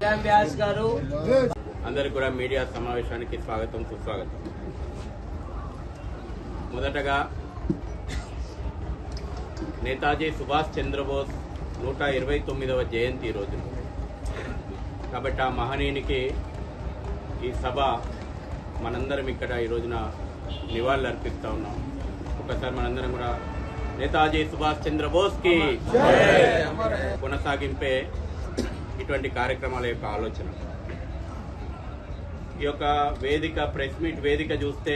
వ్యాస్ గారు అందరికీ కూడా మీడియా సమావేశానికి స్వాగతం సుస్వాగతం. మొదటగా నేతాజీ సుభాష్ చంద్రబోస్ 129వ జయంతి రోజు కాబట్టి ఆ మహనీయునికి ఈ సభ మనందరం ఇక్కడ ఈ రోజున నివాళులు అర్పిస్తూ ఉన్నాం. ఒకసారి మనందరం కూడా నేతాజీ సుభాష్ చంద్రబోస్కి కొనసాగింపే ఇటువంటి కార్యక్రమాల యొక్క ఆలోచన. ఈ యొక్క వేదిక ప్రెస్ మీట్ వేదిక చూస్తే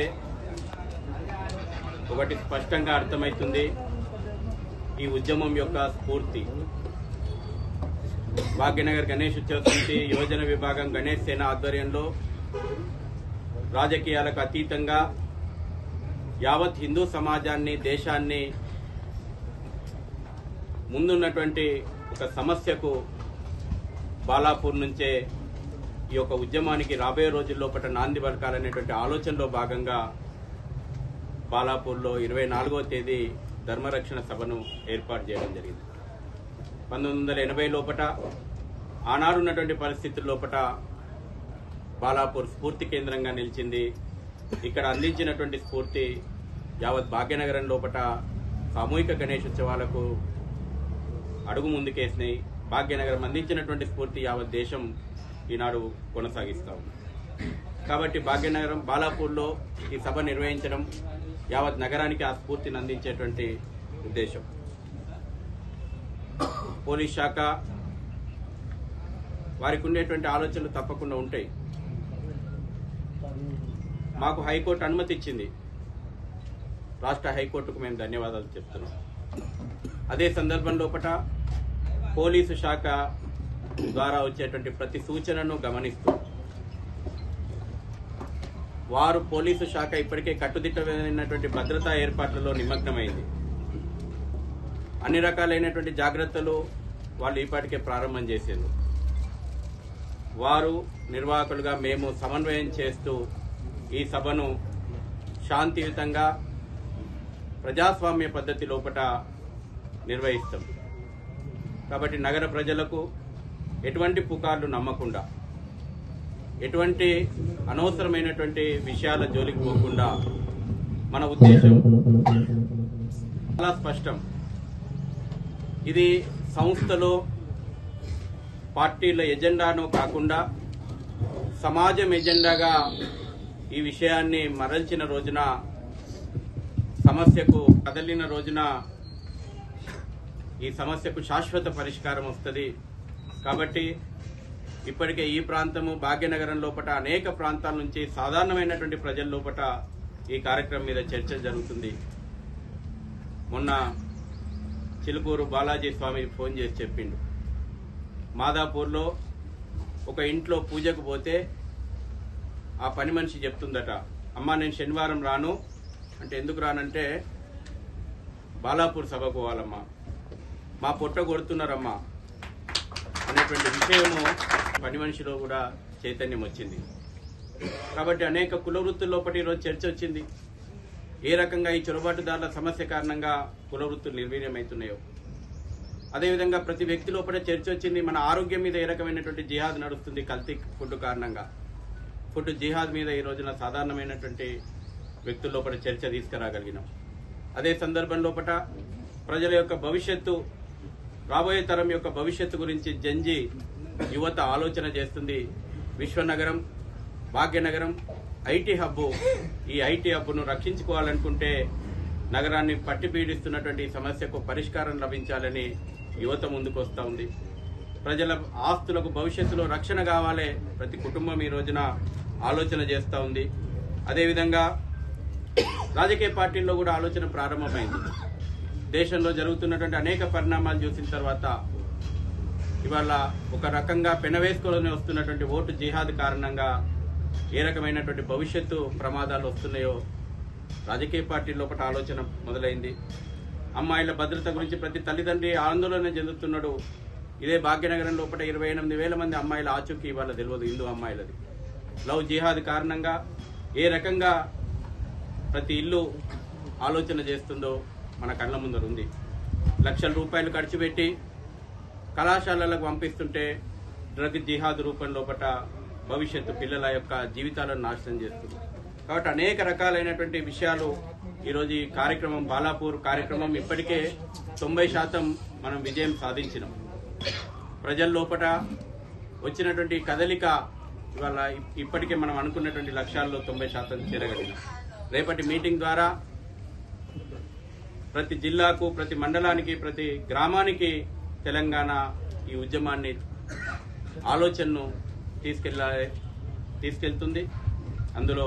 ఒకటి స్పష్టంగా అర్థమవుతుంది, ఈ ఉద్యమం యొక్క స్ఫూర్తి. భాగ్యనగర్ గణేష్ ఉత్సవ సమితి యోజన విభాగం గణేష్ సేన ఆధ్వర్యంలో రాజకీయాలకు అతీతంగా యావత్ హిందూ సమాజాన్ని, దేశాన్ని ముందున్నటువంటి ఒక సమస్యకు బాలాపూర్ నుంచే ఈ యొక్క ఉద్యమానికి రాబోయే రోజుల్లోపట నాంది పలకాలనేటువంటి ఆలోచనలో భాగంగా బాలాపూర్లో 24వ తేదీ ధర్మరక్షణ సభను ఏర్పాటు చేయడం జరిగింది. 1980 లోపట ఆనాడున్నటువంటి పరిస్థితుల లోపట బాలాపూర్ స్ఫూర్తి కేంద్రంగా నిలిచింది. ఇక్కడ అందించినటువంటి స్ఫూర్తి యావత్ భాగ్యనగరం లోపట సామూహిక గణేశోత్సవాలకు అడుగు ముందుకేసినాయి. భాగ్యనగరం అందించినటువంటి స్ఫూర్తి యావత్ దేశం ఈనాడు కొనసాగిస్తాం. కాబట్టి భాగ్యనగరం బాలాపూర్లో ఈ సభ నిర్వహించడం యావత్ నగరానికి ఆ స్ఫూర్తిని అందించేటువంటి ఉద్దేశం. పోలీస్ శాఖ వారికి ఉండేటువంటి ఆలోచనలు తప్పకుండా ఉంటాయి. మాకు హైకోర్టు అనుమతి ఇచ్చింది. రాష్ట్ర హైకోర్టుకు మేము ధన్యవాదాలు చెప్తున్నాం. అదే సందర్భం లోపట పోలీసు శాఖ ద్వారా వచ్చేటువంటి ప్రతి సూచనను గమనిస్తూ వారు పోలీసు శాఖ ఇప్పటికే కట్టుదిట్టమైనటువంటి భద్రతా ఏర్పాట్లలో నిమగ్నమైంది. అన్ని రకాలైనటువంటి జాగ్రత్తలు వాళ్ళు ఈపాటికే ప్రారంభం చేసేది. వారు నిర్వాహకులుగా మేము సమన్వయం చేస్తూ ఈ సభను శాంతియుతంగా ప్రజాస్వామ్య పద్ధతి లోపట నిర్వహిస్తాం. కాబట్టి నగర ప్రజలకు ఎటువంటి పుకార్లు నమ్మకుండా, ఎటువంటి అనవసరమైనటువంటి విషయాల జోలికి పోకుండా మన ఉద్దేశం చాలా స్పష్టం. ఇది సంస్థలో పార్టీల ఎజెండాను కాకుండా సమాజం ఎజెండాగా ఈ విషయాన్ని మరల్చిన రోజున, సమస్యకు కదలిన రోజున ఈ సమస్యకు శాశ్వత పరిష్కారం వస్తుంది. కాబట్టి ఇప్పటికే ఈ ప్రాంతము భాగ్యనగరం లోపల అనేక ప్రాంతాల నుంచి సాధారణమైనటువంటి ప్రజల లోపల ఈ కార్యక్రమం మీద చర్చ జరుగుతుంది. మొన్న చిలుకూరు బాలాజీ స్వామి ఫోన్ చేసి చెప్పిండు, మాదాపూర్లో ఒక ఇంట్లో పూజకు పోతే ఆ పని మనిషి చెప్తుందట, అమ్మా నేను శనివారం రాను అంటే, ఎందుకు రానంటే బాలాపూర్ సభకు పోవాలమ్మా, మా పొట్ట కొడుతున్నారమ్మా అనేటువంటి విషయము పని మనిషిలో కూడా చైతన్యం వచ్చింది. కాబట్టి అనేక కుల వృత్తుల లోపల ఈరోజు చర్చ వచ్చింది. ఏ రకంగా ఈ చొరబాటుదారుల సమస్య కారణంగా కుల వృత్తులు నిర్వీర్యమవుతున్నాయో, అదేవిధంగా ప్రతి వ్యక్తి లోపల చర్చ వచ్చింది. మన ఆరోగ్యం మీద ఏ రకమైనటువంటి జిహాద్ నడుస్తుంది కల్తీ ఫుడ్ కారణంగా. ఫుడ్ జిహాద్ మీద ఈ రోజున సాధారణమైనటువంటి వ్యక్తుల లోపల చర్చ తీసుకురాగలిగినాం. అదే సందర్భం లోపల ప్రజల యొక్క భవిష్యత్తు, రాబోయే తరం యొక్క భవిష్యత్తు గురించి జంజి యువత ఆలోచన చేస్తుంది. విశ్వనగరం, భాగ్యనగరం ఐటీ హబ్బు, ఈ ఐటీ హబ్బును రక్షించుకోవాలనుకుంటే నగరాన్ని పట్టి పీడిస్తున్నటువంటి ఈ సమస్యకు పరిష్కారం లభించాలని యువత ముందుకు వస్తూ ఉంది. ప్రజల ఆస్తులకు భవిష్యత్తులో రక్షణ కావాలి, ప్రతి కుటుంబం ఈ రోజున ఆలోచన చేస్తూ ఉంది. అదేవిధంగా రాజకీయ పార్టీల్లో కూడా ఆలోచన ప్రారంభమైంది. దేశంలో జరుగుతున్నటువంటి అనేక పరిణామాలు చూసిన తర్వాత ఇవాళ ఒక రకంగా పెనవేసుకొని వస్తున్నటువంటి ఓటు జిహాద్ కారణంగా ఏ రకమైనటువంటి భవిష్యత్తు ప్రమాదాలు వస్తున్నాయో రాజకీయ పార్టీ లోపల ఆలోచన మొదలైంది. అమ్మాయిల భద్రత గురించి ప్రతి తల్లిదండ్రి ఆందోళన చెందుతున్నాడు. ఇదే భాగ్యనగరం లోపల 28,000 మంది అమ్మాయిల ఆచూకీ ఇవాళ తెలియదు, హిందూ అమ్మాయిలది. లవ్ జిహాద్ కారణంగా ఏ రకంగా ప్రతి ఇల్లు ఆలోచన చేస్తుందో మన కళ్ళ ముందర ఉంది. లక్షల రూపాయలు ఖర్చు పెట్టి కళాశాలలకు పంపిస్తుంటే డ్రగ్ జిహాద్ రూపం లోపట భవిష్యత్తు పిల్లల యొక్క జీవితాలను నాశనం చేస్తుంది. కాబట్టి అనేక రకాలైనటువంటి విషయాలు ఈరోజు ఈ కార్యక్రమం బాలాపూర్ కార్యక్రమం ఇప్పటికే 90% మనం విజయం సాధించినాం. ప్రజల లోపట వచ్చినటువంటి కదలిక ఇవాళ ఇప్పటికే మనం అనుకున్నటువంటి లక్ష్యాల్లో 90% చేరగలిగినాం. రేపటి మీటింగ్ ద్వారా ప్రతి జిల్లాకు, ప్రతి మండలానికి, ప్రతి గ్రామానికి తెలంగాణ ఈ ఉద్యమాన్ని ఆలోచనను తీసుకెళ్తుంది. అందులో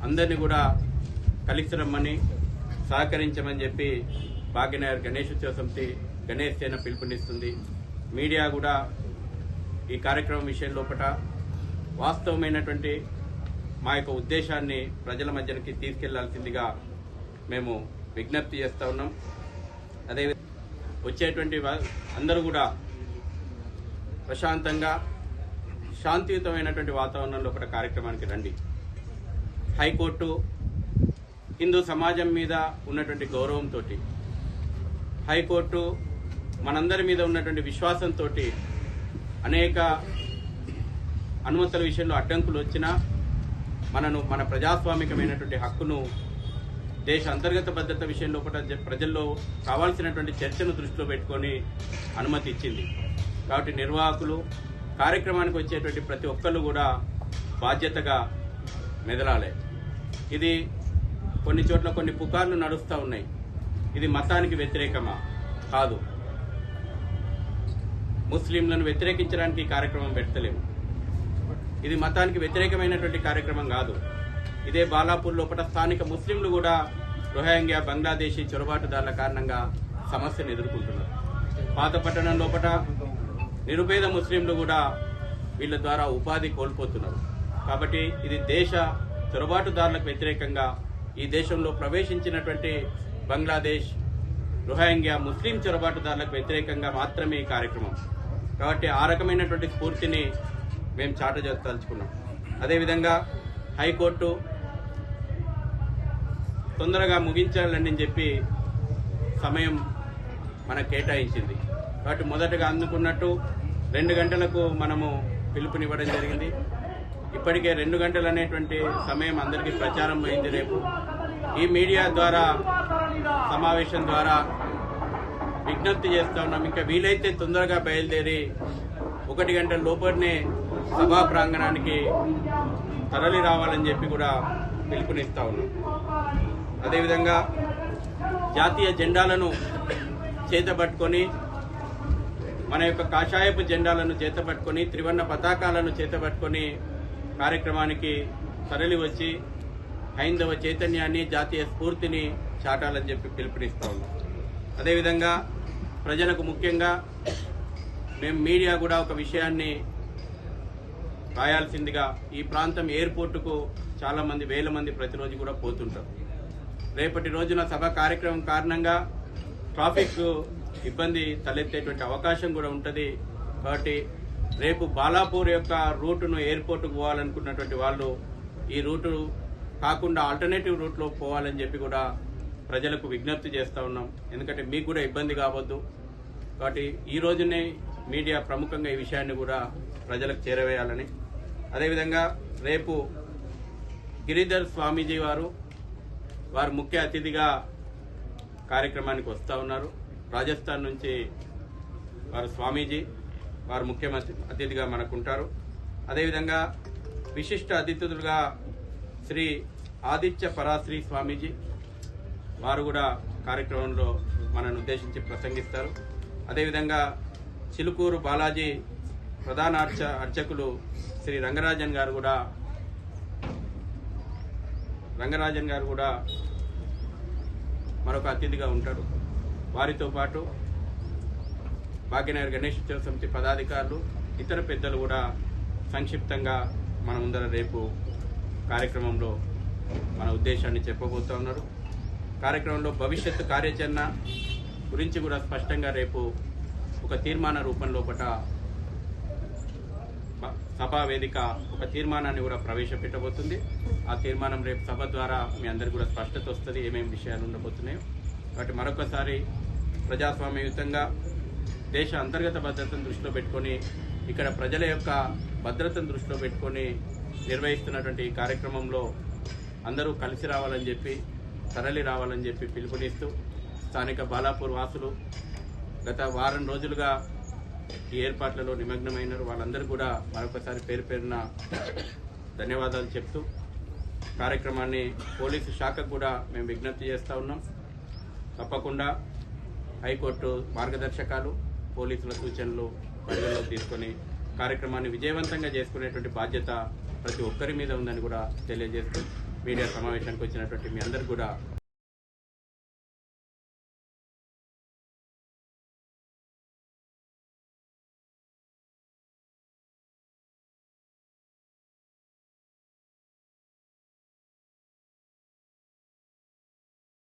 అందరినీ కూడా కలిసి రమ్మని, సహకరించమని చెప్పి భాగ్యనగర్ గణేష్ ఉత్సవ సమితి గణేష్ సేన పిలుపునిస్తుంది. మీడియా కూడా ఈ కార్యక్రమం విషయం లోపల వాస్తవమైనటువంటి మా యొక్క ఉద్దేశాన్ని ప్రజల మధ్యకి తీసుకెళ్లాల్సిందిగా మేము విజ్ఞప్తి చేస్తూ ఉన్నాం. అదే వచ్చేటువంటి అందరూ కూడా ప్రశాంతంగా శాంతియుతమైనటువంటి వాతావరణంలో ఒక కార్యక్రమానికి రండి. హైకోర్టు హిందూ సమాజం మీద ఉన్నటువంటి గౌరవంతో, హైకోర్టు మనందరి మీద ఉన్నటువంటి విశ్వాసంతో అనేక అనుమతుల విషయంలో అడ్డంకులు వచ్చినా మన ప్రజాస్వామికమైనటువంటి హక్కును దేశ అంతర్గత భద్రత విషయంలో ప్రజల్లో కావాల్సినటువంటి చర్చను దృష్టిలో పెట్టుకొని అనుమతి ఇచ్చింది. కాబట్టి నిర్వాహకులు, కార్యక్రమానికి వచ్చేటువంటి ప్రతి ఒక్కళ్ళు కూడా బాధ్యతగా మెదలాలి. ఇది కొన్ని చోట్ల కొన్ని పుకార్లు నడుస్తూ ఉన్నాయి. ఇది మతానికి వ్యతిరేకమా? కాదు. ముస్లింలను వ్యతిరేకించడానికి ఈ కార్యక్రమం పెడతలేము. ఇది మతానికి వ్యతిరేకమైనటువంటి కార్యక్రమం కాదు. ఇదే బాలాపూర్ లోపల స్థానిక ముస్లింలు కూడా రోహింగ్యా, బంగ్లాదేశీ చొరబాటుదారుల కారణంగా సమస్యను ఎదుర్కొంటున్నారు. పాత పట్టణం లోపల నిరుపేద ముస్లింలు కూడా వీళ్ళ ద్వారా ఉపాధి కోల్పోతున్నారు. కాబట్టి ఇది దేశ చొరబాటుదారులకు వ్యతిరేకంగా ఈ దేశంలో ప్రవేశించినటువంటి బంగ్లాదేశ్, రోహింగ్యా ముస్లిం చొరబాటుదారులకు వ్యతిరేకంగా మాత్రమే ఈ కార్యక్రమం. కాబట్టి ఆ రకమైనటువంటి స్ఫూర్తిని మేము చాటజెత్తదలుచుకున్నాం. అదేవిధంగా హైకోర్టు తొందరగా ముగించాలని చెప్పి సమయం మనకు కేటాయించింది. కాబట్టి మొదటగా అందుకున్నట్టు 2 గంటలకు మనము పిలుపునివ్వడం జరిగింది. ఇప్పటికే 2 గంటలు అనేటువంటి సమయం అందరికీ ప్రచారం అయింది. రేపు ఈ మీడియా ద్వారా, సమావేశం ద్వారా విజ్ఞప్తి చేస్తా ఉన్నాం, ఇంకా వీలైతే తొందరగా బయలుదేరి 1 గంటల లోపలనే సభా ప్రాంగణానికి తరలి రావాలని చెప్పి కూడా పిలుపునిస్తా ఉన్నాం. అదేవిధంగా జాతీయ జెండాలను చేతబట్టుకొని, మన యొక్క కాషాయపు జెండాలను చేతబట్టుకొని, త్రివర్ణ పతాకాలను చేతబట్టుకొని కార్యక్రమానికి తరలి వచ్చి హైందవ చైతన్యాన్ని, జాతీయ స్ఫూర్తిని చాటాలని చెప్పి పిలుపునిస్తా ఉన్నాం. అదేవిధంగా ప్రజలకు ముఖ్యంగా మేము మీడియా కూడా ఒక విషయాన్ని రాయాల్సిందిగా, ఈ ప్రాంతం ఎయిర్పోర్టుకు చాలా మంది, వేల మంది ప్రతిరోజు కూడా పోతుంటారు. రేపటి రోజున సభ కార్యక్రమం కారణంగా ట్రాఫిక్ ఇబ్బంది తలెత్తేటువంటి అవకాశం కూడా ఉంటుంది. కాబట్టి రేపు బాలాపూర్ యొక్క రూటును ఎయిర్పోర్టుకు పోవాలనుకున్నటువంటి వాళ్ళు ఈ రూటు కాకుండా ఆల్టర్నేటివ్ రూట్లో పోవాలని చెప్పి కూడా ప్రజలకు విజ్ఞప్తి చేస్తూ ఉన్నాం. ఎందుకంటే మీకు కూడా ఇబ్బంది కావద్దు. కాబట్టి ఈ రోజునే మీడియా ప్రముఖంగా ఈ విషయాన్ని కూడా ప్రజలకు చేరవేయాలని. అదేవిధంగా రేపు గిరిధర్ స్వామీజీ వారు ముఖ్య అతిథిగా కార్యక్రమానికి వస్తూ ఉన్నారు. రాజస్థాన్ నుంచి వారు స్వామీజీ వారు ముఖ్య అతిథిగా మనకుంటారు. అదేవిధంగా విశిష్ట అతిథులుగా శ్రీ ఆదిత్య పరాశ్రీ స్వామీజీ వారు కూడా కార్యక్రమంలో మనను ఉద్దేశించి ప్రసంగిస్తారు. అదేవిధంగా చిలుకూరు బాలాజీ ప్రధాన అర్చకులు శ్రీ రంగరాజన్ గారు కూడా మరొక అతిథిగా ఉంటారు. వారితో పాటు భాగ్యనగర్ గణేష్ ఉత్సవ సమితి పదాధికారులు, ఇతర పెద్దలు కూడా సంక్షిప్తంగా మన ముందర రేపు కార్యక్రమంలో మన ఉద్దేశాన్ని చెప్పబోతూ ఉన్నారు. కార్యక్రమంలో భవిష్యత్తు కార్యాచరణ గురించి కూడా స్పష్టంగా రేపు ఒక తీర్మాన రూపంలోపట సభా వేదిక ఒక తీర్మానాన్ని కూడా ప్రవేశపెట్టబోతుంది. ఆ తీర్మానం రేపు సభ ద్వారా మీ అందరికీ కూడా స్పష్టత వస్తుంది, ఏమేమి విషయాలు ఉండబోతున్నాయో. కాబట్టి మరొకసారి ప్రజాస్వామ్యయుతంగా దేశ అంతర్గత భద్రతను దృష్టిలో పెట్టుకొని ఈ ఇక్కడ ప్రజల యొక్క భద్రతను దృష్టిలో పెట్టుకొని నిర్వహిస్తున్నటువంటి ఈ కార్యక్రమంలో అందరూ కలిసి రావాలని చెప్పి, తరలి రావాలని చెప్పి పిలుపునిస్తూ స్థానిక బాలాపూర్ వాసులు గత వారం రోజులుగా ఈ ఏర్పాట్లలో నిమగ్నమైనారు. వాళ్ళందరూ కూడా మరొకసారి పేరు పేరున ధన్యవాదాలు చెప్తూ కార్యక్రమాన్ని పోలీసు శాఖకు కూడా మేము విజ్ఞప్తి చేస్తూ ఉన్నాం. తప్పకుండా హైకోర్టు మార్గదర్శకాలు, పోలీసుల సూచనలు పరిగణలోకి తీసుకొని కార్యక్రమాన్ని విజయవంతంగా చేసుకునేటువంటి బాధ్యత ప్రతి ఒక్కరి మీద ఉందని కూడా తెలియజేస్తూ మీడియా సమావేశానికి వచ్చినటువంటి మీ అందరికీ కూడా